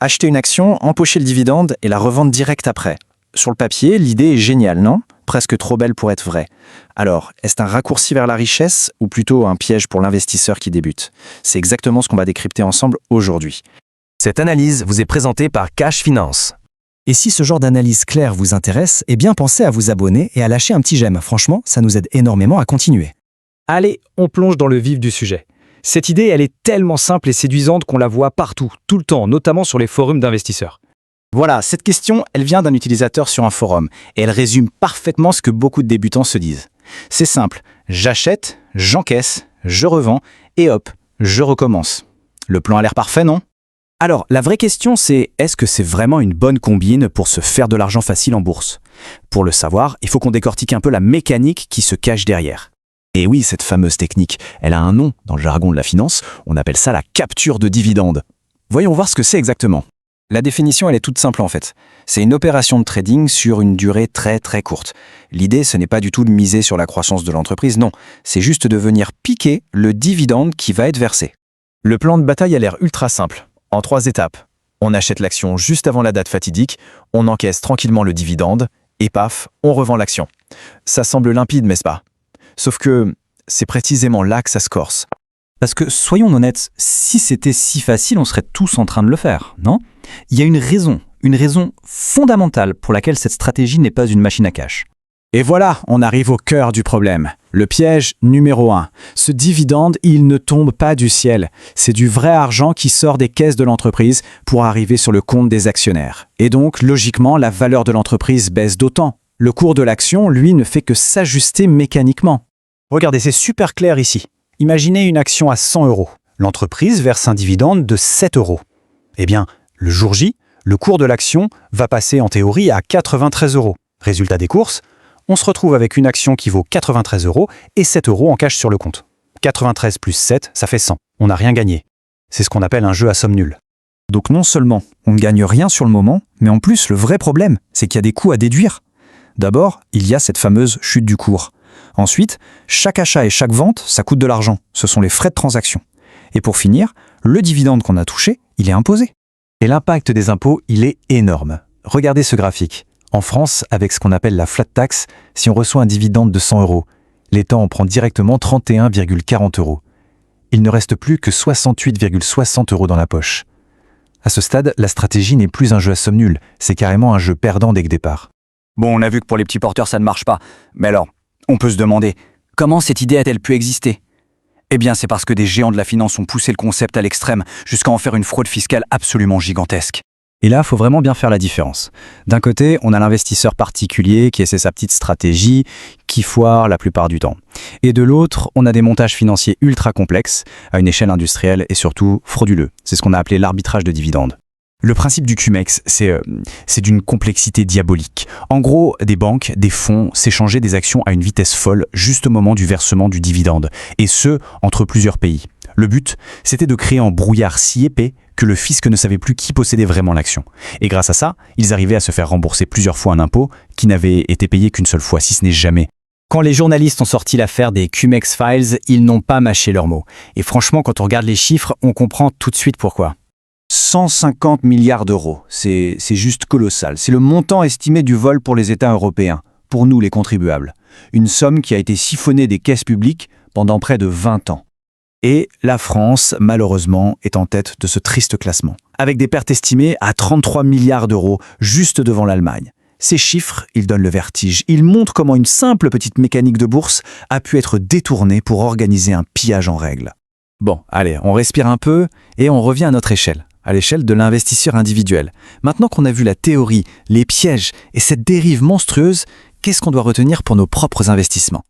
Acheter une action, empocher le dividende et la revendre direct après. Sur le papier, l'idée est géniale, non? Presque trop belle pour être vraie. Alors, est-ce un raccourci vers la richesse ou plutôt un piège pour l'investisseur qui débute? C'est exactement ce qu'on va décrypter ensemble aujourd'hui. Cette analyse vous est présentée par Cash Finance. Et si ce genre d'analyse claire vous intéresse, eh bien pensez à vous abonner et à lâcher un petit j'aime. Franchement, ça nous aide énormément à continuer. Allez, on plonge dans le vif du sujet. Cette idée, elle est tellement simple et séduisante qu'on la voit partout, tout le temps, notamment sur les forums d'investisseurs. Voilà, cette question, elle vient d'un utilisateur sur un forum et elle résume parfaitement ce que beaucoup de débutants se disent. C'est simple, j'achète, j'encaisse, je revends et hop, je recommence. Le plan a l'air parfait, non? Alors, la vraie question c'est, est-ce que c'est vraiment une bonne combine pour se faire de l'argent facile en bourse? Pour le savoir, il faut qu'on décortique un peu la mécanique qui se cache derrière. Et oui, cette fameuse technique, elle a un nom dans le jargon de la finance, on appelle ça la capture de dividende. Voyons voir ce que c'est exactement. La définition, elle est toute simple en fait. C'est une opération de trading sur une durée très très courte. L'idée, ce n'est pas du tout de miser sur la croissance de l'entreprise, non. C'est juste de venir piquer le dividende qui va être versé. Le plan de bataille a l'air ultra simple, en 3 étapes. On achète l'action juste avant la date fatidique, on encaisse tranquillement le dividende, et paf, on revend l'action. Ça semble limpide, n'est-ce pas? Sauf que c'est précisément là que ça se corse. Parce que, soyons honnêtes, si c'était si facile, on serait tous en train de le faire, non? Il y a une raison fondamentale pour laquelle cette stratégie n'est pas une machine à cash. Et voilà, on arrive au cœur du problème. Le piège numéro 1. Ce dividende, il ne tombe pas du ciel. C'est du vrai argent qui sort des caisses de l'entreprise pour arriver sur le compte des actionnaires. Et donc, logiquement, la valeur de l'entreprise baisse d'autant. Le cours de l'action, lui, ne fait que s'ajuster mécaniquement. Regardez, c'est super clair ici. Imaginez une action à 100 €. L'entreprise verse un dividende de 7 €. Eh bien, le jour J, le cours de l'action va passer en théorie à 93 €. Résultat des courses, on se retrouve avec une action qui vaut 93 € et 7 € en cash sur le compte. 93 plus 7, ça fait 100. On n'a rien gagné. C'est ce qu'on appelle un jeu à somme nulle. Donc non seulement on ne gagne rien sur le moment, mais en plus le vrai problème, c'est qu'il y a des coûts à déduire. D'abord, il y a cette fameuse chute du cours. Ensuite, chaque achat et chaque vente, ça coûte de l'argent. Ce sont les frais de transaction. Et pour finir, le dividende qu'on a touché, il est imposé. Et l'impact des impôts, il est énorme. Regardez ce graphique. En France, avec ce qu'on appelle la flat tax, si on reçoit un dividende de 100 €, l'État en prend directement 31,40 €. Il ne reste plus que 68,60 € dans la poche. À ce stade, la stratégie n'est plus un jeu à somme nulle, c'est carrément un jeu perdant dès le départ. Bon, on a vu que pour les petits porteurs, ça ne marche pas. Mais alors, on peut se demander, comment cette idée a-t-elle pu exister? Eh bien, c'est parce que des géants de la finance ont poussé le concept à l'extrême jusqu'à en faire une fraude fiscale absolument gigantesque. Et là, il faut vraiment bien faire la différence. D'un côté, on a l'investisseur particulier qui essaie sa petite stratégie, qui foire la plupart du temps. Et de l'autre, on a des montages financiers ultra complexes, à une échelle industrielle et surtout frauduleux. C'est ce qu'on a appelé l'arbitrage de dividendes. Le principe du CumEx, c'est d'une complexité diabolique. En gros, des banques, des fonds s'échangeaient des actions à une vitesse folle juste au moment du versement du dividende, et ce, entre plusieurs pays. Le but, c'était de créer un brouillard si épais que le fisc ne savait plus qui possédait vraiment l'action. Et grâce à ça, ils arrivaient à se faire rembourser plusieurs fois un impôt qui n'avait été payé qu'une seule fois, si ce n'est jamais. Quand les journalistes ont sorti l'affaire des CumEx Files, ils n'ont pas mâché leurs mots. Et franchement, quand on regarde les chiffres, on comprend tout de suite pourquoi. 150 milliards d'euros, c'est juste colossal. C'est le montant estimé du vol pour les États européens, pour nous les contribuables. Une somme qui a été siphonnée des caisses publiques pendant près de 20 ans. Et la France, malheureusement, est en tête de ce triste classement, avec des pertes estimées à 33 milliards d'euros, juste devant l'Allemagne. Ces chiffres, ils donnent le vertige. Ils montrent comment une simple petite mécanique de bourse a pu être détournée pour organiser un pillage en règle. Bon, allez, on respire un peu et on revient à notre échelle, à l'échelle de l'investisseur individuel. Maintenant qu'on a vu la théorie, les pièges et cette dérive monstrueuse, qu'est-ce qu'on doit retenir pour nos propres investissements?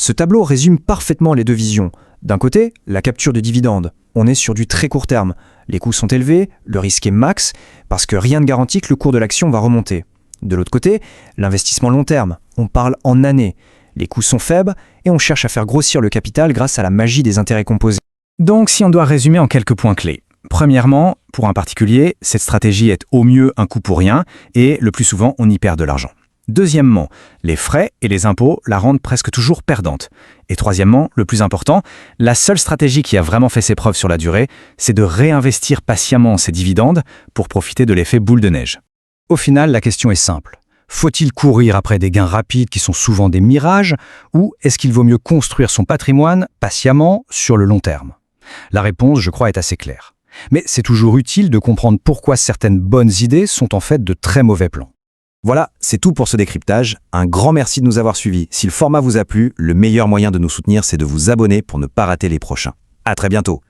Ce tableau résume parfaitement les deux visions. D'un côté, la capture de dividendes. On est sur du très court terme. Les coûts sont élevés, le risque est max, parce que rien ne garantit que le cours de l'action va remonter. De l'autre côté, l'investissement long terme. On parle en années. Les coûts sont faibles et on cherche à faire grossir le capital grâce à la magie des intérêts composés. Donc, si on doit résumer en quelques points clés. Premièrement, pour un particulier, cette stratégie est au mieux un coup pour rien et le plus souvent, on y perd de l'argent. Deuxièmement, les frais et les impôts la rendent presque toujours perdante. Et troisièmement, le plus important, la seule stratégie qui a vraiment fait ses preuves sur la durée, c'est de réinvestir patiemment ses dividendes pour profiter de l'effet boule de neige. Au final, la question est simple. Faut-il courir après des gains rapides qui sont souvent des mirages, ou est-ce qu'il vaut mieux construire son patrimoine patiemment sur le long terme? La réponse, je crois, est assez claire. Mais c'est toujours utile de comprendre pourquoi certaines bonnes idées sont en fait de très mauvais plans. Voilà, c'est tout pour ce décryptage. Un grand merci de nous avoir suivis. Si le format vous a plu, le meilleur moyen de nous soutenir, c'est de vous abonner pour ne pas rater les prochains. À très bientôt.